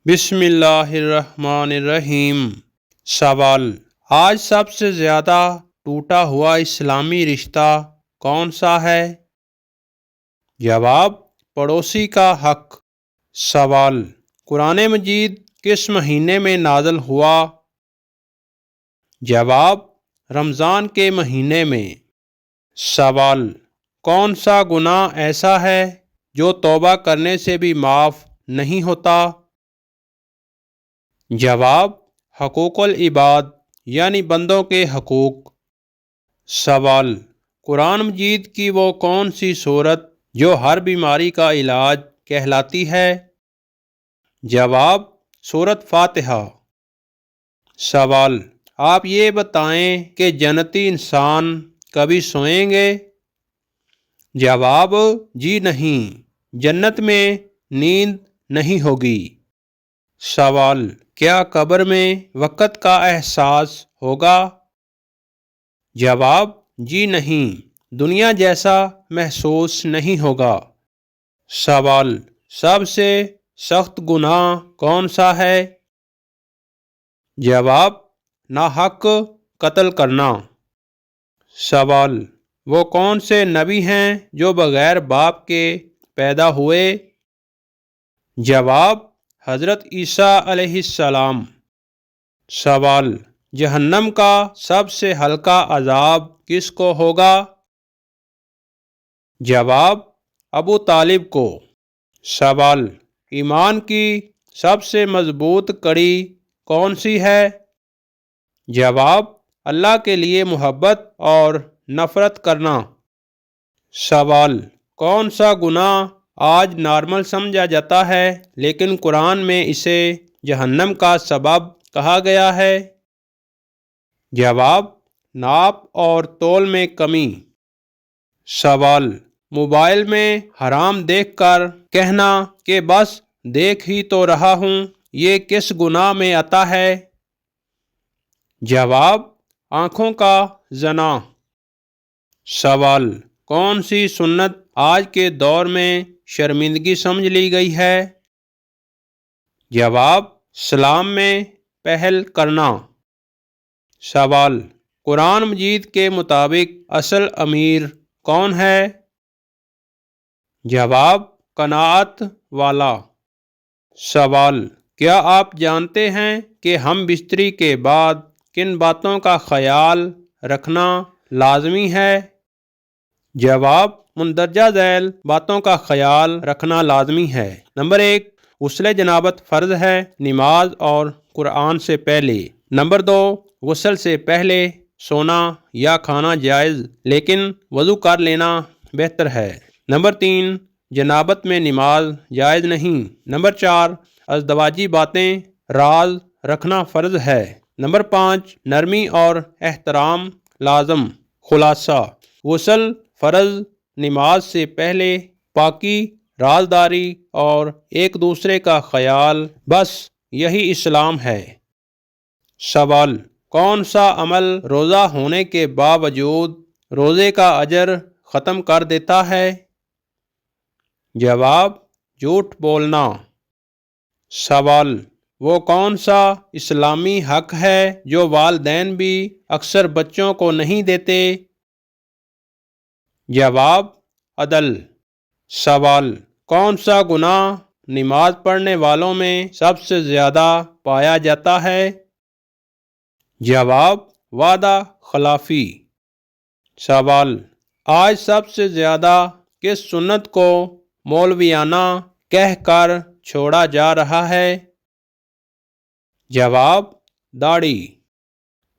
بسم اللہ الرحمن الرحیم۔ سوال: آج سب سے زیادہ ٹوٹا ہوا اسلامی رشتہ کون سا ہے؟ جواب: پڑوسی کا حق۔ سوال: قرآن مجید کس مہینے میں نازل ہوا؟ جواب: رمضان کے مہینے میں۔ سوال: کون سا گناہ ایسا ہے جو توبہ کرنے سے بھی معاف نہیں ہوتا؟ جواب: حقوق العباد یعنی بندوں کے حقوق۔ سوال: قرآن مجید کی وہ کون سی سورت جو ہر بیماری کا علاج کہلاتی ہے؟ جواب: سورت فاتحہ۔ سوال: آپ یہ بتائیں کہ جنتی انسان کبھی سوئیں گے؟ جواب: جی نہیں، جنت میں نیند نہیں ہوگی۔ سوال: کیا قبر میں وقت کا احساس ہوگا؟ جواب: جی نہیں، دنیا جیسا محسوس نہیں ہوگا۔ سوال: سب سے سخت گناہ کون سا ہے؟ جواب: ناحق قتل کرنا۔ سوال: وہ کون سے نبی ہیں جو بغیر باپ کے پیدا ہوئے؟ جواب: حضرت عیسیٰ علیہ السلام۔ سوال: جہنم کا سب سے ہلکا عذاب کس کو ہوگا؟ جواب: ابو طالب کو۔ سوال: ایمان کی سب سے مضبوط کڑی کون سی ہے؟ جواب: اللہ کے لیے محبت اور نفرت کرنا۔ سوال: کون سا گناہ آج نارمل سمجھا جاتا ہے لیکن قرآن میں اسے جہنم کا سبب کہا گیا ہے؟ جواب: ناپ اور تول میں کمی۔ سوال: موبائل میں حرام دیکھ کر کہنا کہ بس دیکھ ہی تو رہا ہوں، یہ کس گناہ میں آتا ہے؟ جواب: آنکھوں کا زنا۔ سوال: کون سی سنت آج کے دور میں شرمندگی سمجھ لی گئی ہے؟ جواب: سلام میں پہل کرنا۔ سوال: قرآن مجید کے مطابق اصل امیر کون ہے؟ جواب: قناعت والا۔ سوال: کیا آپ جانتے ہیں کہ ہم بستری کے بعد کن باتوں کا خیال رکھنا لازمی ہے؟ جواب: مندرجہ ذیل باتوں کا خیال رکھنا لازمی ہے۔ نمبر 1، غسل جنابت فرض ہے، نماز اور قرآن سے پہلے۔ نمبر 2، غسل سے پہلے سونا یا کھانا جائز لیکن وضو کر لینا بہتر ہے۔ نمبر 3، جنابت میں نماز جائز نہیں۔ نمبر 4، ازدواجی باتیں راز رکھنا فرض ہے۔ نمبر 5، نرمی اور احترام لازم۔ خلاصہ: غسل فرض، نماز سے پہلے پاکی، رازداری اور ایک دوسرے کا خیال، بس یہی اسلام ہے۔ سوال: کون سا عمل روزہ ہونے کے باوجود روزے کا اجر ختم کر دیتا ہے؟ جواب: جھوٹ بولنا۔ سوال: وہ کون سا اسلامی حق ہے جو والدین بھی اکثر بچوں کو نہیں دیتے؟ جواب: عدل۔ سوال: کون سا گناہ نماز پڑھنے والوں میں سب سے زیادہ پایا جاتا ہے؟ جواب: وعدہ خلافی۔ سوال: آج سب سے زیادہ کس سنت کو مولویانہ کہہ کر چھوڑا جا رہا ہے؟ جواب: داڑھی۔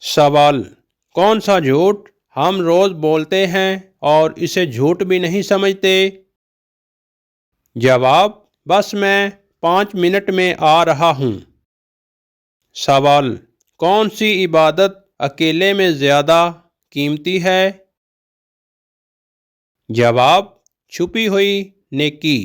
سوال: کون سا جھوٹ ہم روز بولتے ہیں اور اسے جھوٹ بھی نہیں سمجھتے؟ جواب: بس میں 5 منٹ میں آ رہا ہوں۔ سوال: کون سی عبادت اکیلے میں زیادہ قیمتی ہے؟ جواب: چھپی ہوئی نیکی۔